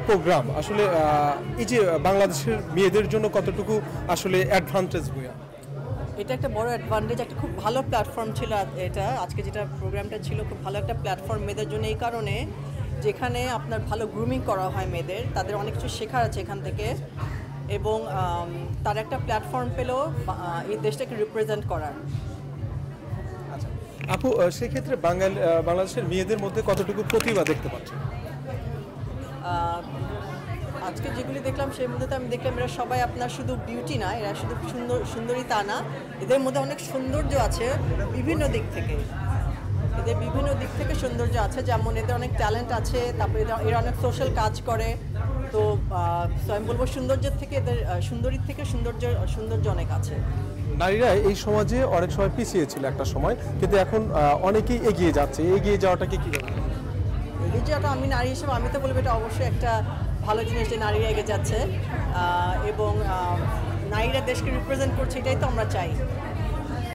Programme আসলে এই যে বাংলাদেশের মেয়েদের জন্য কতটুকু আসলে অ্যাডভান্টেজ বইয়া? এটা একটা বড় অ্যাডভান্টেজ, একটা খুব ভালো প্ল্যাটফর্ম ছিল এটা। আজকে যেটা প্রোগ্রামটা ছিল খুব ভালো একটা প্ল্যাটফর্ম মেয়েদের জন্য, এই কারণে যেখানে আপনার ভালো গ্রুমিং করা হয় মেয়েদের, তাদের অনেক কিছু শেখার আছে এখান থেকে, এবং তার একটা প্ল্যাটফর্ম পেলেও এই দেশটাকে রিপ্রেজেন্ট করার। আচ্ছা আপু, সেক্ষেত্রে বাংলাদেশের মেয়েদের মধ্যে কতটুকু প্রতিভা দেখতে পাচ্ছেন? আজকে যেগুলি দেখলাম সেই মধ্যে তো আমি দেখলাম এরা সবাই আপনার শুধু বিউটি না, এরা শুধু সুন্দরী তা না, এদের মধ্যে অনেক সৌন্দর্য আছে বিভিন্ন দিক থেকে। এদের বিভিন্ন দিক থেকে সৌন্দর্য আছে, যেমন এদের অনেক ট্যালেন্ট আছে, তারপরে এরা অনেক সোশ্যাল কাজ করে। তো আমি বলবো সৌন্দর্যের থেকে এদের সুন্দরীর থেকে সৌন্দর্য অনেক আছে। নারীরা এই সমাজে অনেক সময় পিছিয়ে ছিল একটা সময়, কিন্তু এখন অনেকেই এগিয়ে যাচ্ছে। এগিয়ে যাওয়াটাকে কি বলবো? এগিয়ে যাওয়াটা আমি নারী হিসেবে আমি তো বলবো এটা অবশ্যই একটা ভালো জিনিস যে নারীরা এগিয়ে যাচ্ছে, এবং নারীরা দেশকে রিপ্রেজেন্ট করছে, এটাই তো আমরা চাই।